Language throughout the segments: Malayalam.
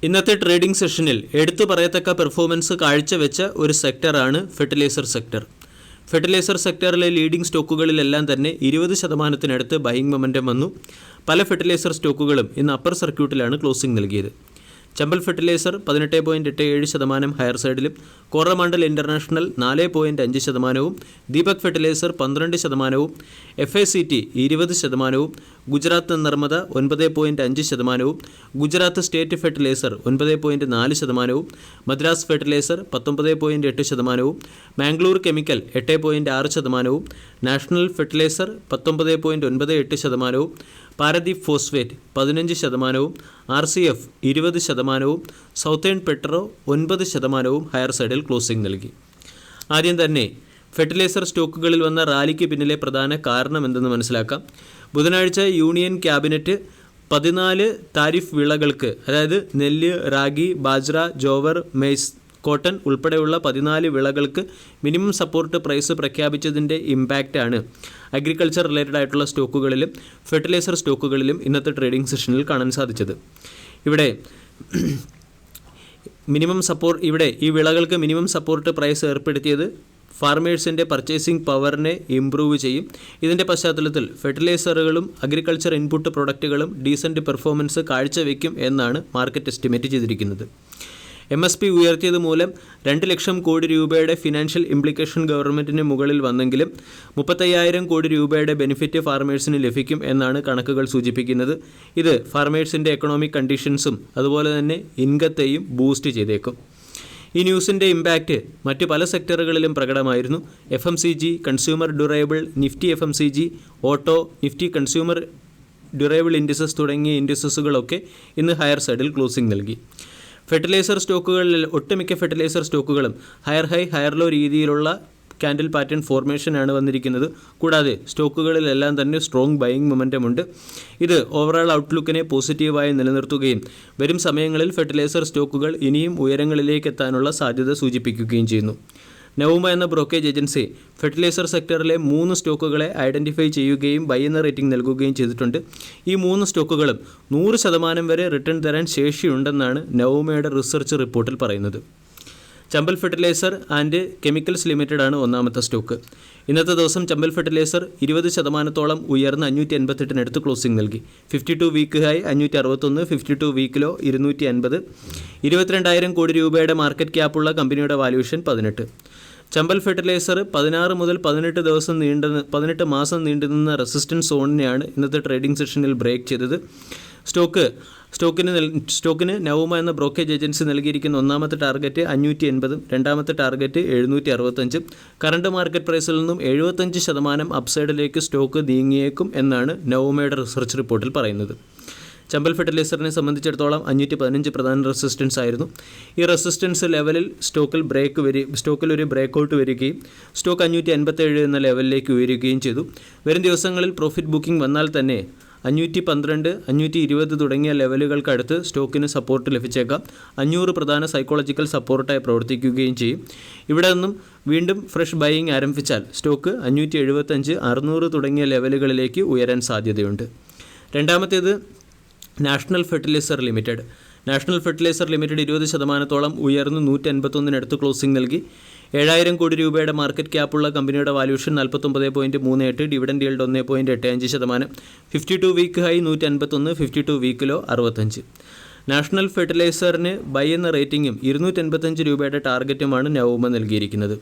ഇന്നത്തെ ട്രേഡിംഗ് സെഷനിൽ എടുത്തു പറയത്തക്ക പെർഫോമൻസ് കാഴ്ചവെച്ച ഒരു സെക്ടറാണ് ഫെർട്ടിലൈസർ സെക്ടർ. ഫെർട്ടിലൈസർ സെക്ടറിലെ ലീഡിംഗ് സ്റ്റോക്കുകളിലെല്ലാം തന്നെ 20% ബൈയിങ് മൊമെൻറ്റം വന്നു. പല ഫെർട്ടിലൈസർ സ്റ്റോക്കുകളും ഇന്ന് അപ്പർ സർക്യൂട്ടിലാണ് ക്ലോസിംഗ് നൽകിയത്. ചമ്പൽ ഫെർട്ടിലൈസർ 18.87% ഹയർ സൈഡിലും, Coromandel international 4.5%, Deepak fertiliser 12%, FACT 20%, Gujarat Narmada 9.5%, Gujarat state fertiliser 9.4%, Madras fertiliser 19.8%, Mangalore chemical 8.6%, national fertiliser 19.98%, Paradeep phosphate 15%, RCF 20%, southern petro 9% higher സൈഡിൽ ക്ലോസിംഗ് നൽകി. ആദ്യം തന്നെ ഫെർട്ടിലൈസർ സ്റ്റോക്കുകളിൽ വന്ന റാലിക്ക് പിന്നിലെ പ്രധാന കാരണം എന്തെന്ന് മനസ്സിലാക്കാം. ബുധനാഴ്ച യൂണിയൻ ക്യാബിനറ്റ് 14 താരിഫ് വിളകൾക്ക്, അതായത് നെല്ല്, റാഗി, ബാജ്ര, ജോവർ, മെയ്സ്, കോട്ടൺ ഉൾപ്പെടെയുള്ള 14 വിളകൾക്ക് മിനിമം സപ്പോർട്ട് പ്രൈസ് പ്രഖ്യാപിച്ചതിൻ്റെ ഇമ്പാക്റ്റാണ് അഗ്രികൾച്ചർ റിലേറ്റഡ് ആയിട്ടുള്ള സ്റ്റോക്കുകളിലും ഫെർട്ടിലൈസർ സ്റ്റോക്കുകളിലും ഇന്നത്തെ ട്രേഡിംഗ് സെഷനിൽ കാണാൻ സാധിച്ചത്. ഇവിടെ ഈ വിളകൾക്ക് മിനിമം സപ്പോർട്ട് പ്രൈസ് ഏർപ്പെടുത്തിയത് ഫാർമേഴ്സിൻ്റെ പർച്ചേസിംഗ് പവറിനെ ഇംപ്രൂവ് ചെയ്യും. ഇതിൻ്റെ പശ്ചാത്തലത്തിൽ ഫെർട്ടിലൈസറുകളും അഗ്രികൾച്ചർ ഇൻപുട്ട് പ്രൊഡക്റ്റുകളും ഡീസൻറ്റ് പെർഫോമൻസ് കാഴ്ചവെക്കും എന്നാണ് മാർക്കറ്റ് എസ്റ്റിമേറ്റ് ചെയ്തിരിക്കുന്നത്. MSP ഉയർത്തിയത് മൂലം 2 ലക്ഷം കോടി രൂപയുടെ ഫിനാൻഷ്യൽ ഇംപ്ലിക്കേഷൻ ഗവൺമെൻറ്റിന് മുകളിൽ വന്നെങ്കിലും 35,000 കോടി രൂപയുടെ ബെനിഫിറ്റ് ഫാർമേഴ്സിന് ലഭിക്കും എന്നാണ് കണക്കുകൾ സൂചിപ്പിക്കുന്നത്. ഇത് ഫാർമേഴ്സിൻ്റെ എക്കണോമിക് കണ്ടീഷൻസും അതുപോലെ തന്നെ ഇൻകത്തെയും ബൂസ്റ്റ് ചെയ്തേക്കും. ഈ ന്യൂസിൻ്റെ ഇമ്പാക്റ്റ് മറ്റ് പല സെക്ടറുകളിലും പ്രകടമായിരുന്നു. FMCG, consumer durable, Nifty FMCG, auto, Nifty consumer durable indices തുടങ്ങിയ ഇൻഡിസസുകളൊക്കെ ഇന്ന് ഹയർ സൈഡിൽ ക്ലോസിംഗ് നൽകി. ഫെർട്ടിലൈസർ സ്റ്റോക്കുകളിൽ ഒട്ടുമിക്ക ഫെർട്ടിലൈസർ സ്റ്റോക്കുകളും ഹയർ ഹൈ ഹയർ ലോ രീതിയിലുള്ള ക്യാൻഡിൽ പാറ്റേൺ ഫോർമേഷനാണ് വന്നിരിക്കുന്നത്. കൂടാതെ സ്റ്റോക്കുകളിലെല്ലാം തന്നെ സ്ട്രോങ് ബൈയിങ് മൊമെൻറ്റം ഉണ്ട്. ഇത് ഓവറോൾ ഔട്ട്ലുക്കിനെ പോസിറ്റീവായി നിലനിർത്തുകയും വരും സമയങ്ങളിൽ ഫെർട്ടിലൈസർ സ്റ്റോക്കുകൾ ഇനിയും ഉയരങ്ങളിലേക്ക് എത്താനുള്ള സാധ്യത സൂചിപ്പിക്കുകയും ചെയ്യുന്നു. നവൂമ എന്ന ബ്രോക്കേജ് ഏജൻസി ഫെർട്ടിലൈസർ സെക്ടറിലെ 3 സ്റ്റോക്കുകളെ ഐഡൻറ്റിഫൈ ചെയ്യുകയും ബൈ എന്ന റേറ്റിംഗ് നൽകുകയും ചെയ്തിട്ടുണ്ട്. ഈ 3 സ്റ്റോക്കുകളും 100% വരെ റിട്ടേൺ തരാൻ ശേഷിയുണ്ടെന്നാണ് നവൂമയുടെ റിസർച്ച് റിപ്പോർട്ടിൽ പറയുന്നത്. Chambal fertiliser and chemicals limited ആണ് ഒന്നാമത്തെ സ്റ്റോക്ക്. ഇന്നത്തെ ദിവസം ചമ്പൽ ഫെർട്ടിലൈസർ 20% ഉയർന്ന് 588 ക്ലോസിംഗ് നൽകി. 52 വീക്ക് ഹൈ 561, 52 വീക്ക് ലോ 250. 22,000 കോടി രൂപയുടെ മാർക്കറ്റ് ക്യാപ്പുള്ള കമ്പനിയുടെ വാല്യൂഷൻ 18. ചമ്പൽ ഫെർട്ടിലൈസർ 16 മുതൽ 18 മാസം നീണ്ടുനിന്ന റെസിസ്റ്റൻസ് സോണിനെയാണ് ഇന്നത്തെ ട്രേഡിംഗ് സെഷനിൽ ബ്രേക്ക് ചെയ്തത്. സ്റ്റോക്കിന് നവൂമ എന്ന ബ്രോക്കേജ് ഏജൻസി നൽകിയിരിക്കുന്ന ഒന്നാമത്തെ ടാർഗറ്റ് 580, രണ്ടാമത്തെ ടാർഗറ്റ് 765. കറണ്ട് മാർക്കറ്റ് പ്രൈസിൽ നിന്നും 75% അപ്സൈഡിലേക്ക് സ്റ്റോക്ക് നീങ്ങിയേക്കും എന്നാണ് നവൂമയുടെ റിസർച്ച് റിപ്പോർട്ടിൽ പറയുന്നത്. ചമ്പൽ ഫെർട്ടിലൈസറിനെ സംബന്ധിച്ചിടത്തോളം 515 പ്രധാന റെസിസ്റ്റൻസ് ആയിരുന്നു. ഈ റെസിസ്റ്റൻസ് ലെവലിൽ സ്റ്റോക്കിൽ ഒരു ബ്രേക്കൗട്ട് വരികയും സ്റ്റോക്ക് 587 എന്ന ലെവലിലേക്ക് ഉയരുകയും ചെയ്തു. വരും ദിവസങ്ങളിൽ പ്രോഫിറ്റ് ബുക്കിംഗ് വന്നാൽ തന്നെ 512, 520 തുടങ്ങിയ ലെവലുകൾക്കടുത്ത് സ്റ്റോക്കിന് സപ്പോർട്ട് ലഭിച്ചേക്കാം. 500 പ്രധാന സൈക്കോളജിക്കൽ സപ്പോർട്ടായി പ്രവർത്തിക്കുകയും ചെയ്യും. ഇവിടെ നിന്നും വീണ്ടും ഫ്രഷ് ബൈയിങ് ആരംഭിച്ചാൽ സ്റ്റോക്ക് 575, 600 തുടങ്ങിയ ലെവലുകളിലേക്ക് ഉയരാൻ സാധ്യതയുണ്ട്. രണ്ടാമത്തേത് national fertiliser limited. National fertiliser limited 20% ഉയർന്ന് 181 ക്ലോസിംഗ് നൽകി. 7,000 കോടി രൂപയുടെ മാർക്കറ്റ് ക്യാപ്പുള്ള കമ്പനിയുടെ valuation 49.38, dividend yield 1.85%. 52 week high 151, 52 week low 65. National ഫെർട്ടിലൈസറിന് ബൈ എന്ന റേറ്റിംഗും 285 രൂപയുടെ ടാർഗറ്റുമാണ് നവൂമ നൽകിയിരിക്കുന്നത്.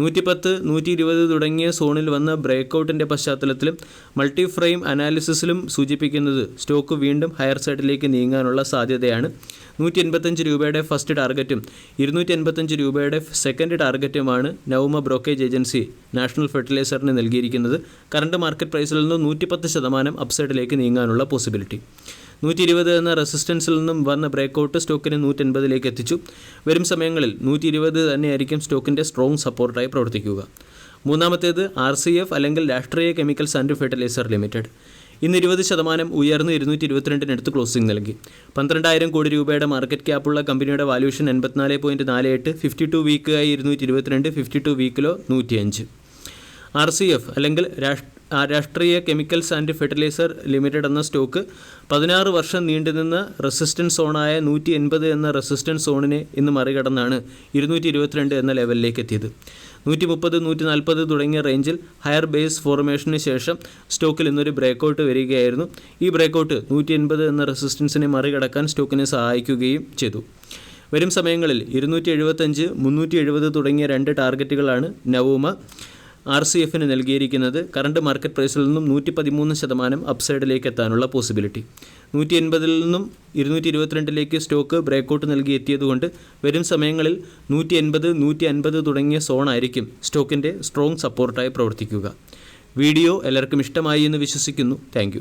110, 120 തുടങ്ങിയ സോണിൽ വന്ന ബ്രേക്കൗട്ടിൻ്റെ പശ്ചാത്തലത്തിലും മൾട്ടി ഫ്രെയിം അനാലിസിസിലും സൂചിപ്പിക്കുന്നത് സ്റ്റോക്ക് വീണ്ടും ഹയർ സൈഡിലേക്ക് നീങ്ങാനുള്ള സാധ്യതയാണ്. 185 രൂപയുടെ ഫസ്റ്റ് ടാർഗറ്റും 285 രൂപയുടെ സെക്കൻഡ് ടാർഗറ്റുമാണ് നവൂമ ബ്രോക്കേജ് ഏജൻസി നാഷണൽ ഫെർട്ടിലൈസറിന് നൽകിയിരിക്കുന്നത്. കറണ്ട് മാർക്കറ്റ് പ്രൈസിൽ നിന്ന് 110% അപ്സൈഡിലേക്ക് നീങ്ങാനുള്ള പോസിബിലിറ്റി. 120 എന്ന റെസിസ്റ്റൻസിൽ നിന്നും വന്ന ബ്രേക്കൗട്ട് സ്റ്റോക്കിനെ 180 എത്തിച്ചു. വരും സമയങ്ങളിൽ 120 തന്നെയായിരിക്കും സ്റ്റോക്കിൻ്റെ സ്ട്രോങ് സപ്പോർട്ടായി പ്രവർത്തിക്കുക. മൂന്നാമത്തേത് RCF അല്ലെങ്കിൽ രാഷ്ട്രീയ കെമിക്കൽസ് ആൻഡ് ഫെർട്ടിലൈസർ ലിമിറ്റഡ്. ഇന്ന് 20% ഉയർന്ന് 222 ക്ലോസിംഗ് നൽകി. 12,000 കോടി രൂപയുടെ മാർക്കറ്റ് ക്യാപ്പുള്ള കമ്പനിയുടെ വാല്യൂഷൻ 84.48, 52 വീക്ക് ആയി 222, 52 വീക്കിലോ 105. RCF അല്ലെങ്കിൽ രാഷ്ട്രീയ കെമിക്കൽസ് ആൻഡ് ഫെർട്ടിലൈസർ ലിമിറ്റഡ് എന്ന സ്റ്റോക്ക് 16 വർഷം നീണ്ടുനിന്ന റെസിസ്റ്റൻസ് സോണായ 180 എന്ന റെസിസ്റ്റൻസ് സോണിനെ ഇന്ന് മറികടന്നാണ് 222 എന്ന ലെവലിലേക്ക് എത്തിയത്. 130, 140 തുടങ്ങിയ റേഞ്ചിൽ ഹയർ ബേസ് ഫോർമേഷന് ശേഷം സ്റ്റോക്കിൽ ഇന്നൊരു ബ്രേക്കൗട്ട് വരികയായിരുന്നു. ഈ ബ്രേക്കൗട്ട് 180 എന്ന റെസിസ്റ്റൻസിനെ മറികടക്കാൻ സ്റ്റോക്കിനെ സഹായിക്കുകയും ചെയ്തു. വരും സമയങ്ങളിൽ 275, 370 തുടങ്ങിയ 2 ടാർഗറ്റുകളാണ് നവോമ RCFന് നൽകിയിരിക്കുന്നത്. കറണ്ട് മാർക്കറ്റ് പ്രൈസിൽ നിന്നും 113% അപ്സൈഡിലേക്ക് എത്താനുള്ള പോസിബിലിറ്റി. 180 നിന്നും 222 സ്റ്റോക്ക് ബ്രേക്കൗട്ട് നൽകി എത്തിയതുകൊണ്ട് വരും സമയങ്ങളിൽ 180, 150 തുടങ്ങിയ സോണായിരിക്കും സ്റ്റോക്കിൻ്റെ സ്ട്രോങ് സപ്പോർട്ടായി പ്രവർത്തിക്കുക. വീഡിയോ എല്ലാവർക്കും ഇഷ്ടമായി എന്ന് വിശ്വസിക്കുന്നു. താങ്ക്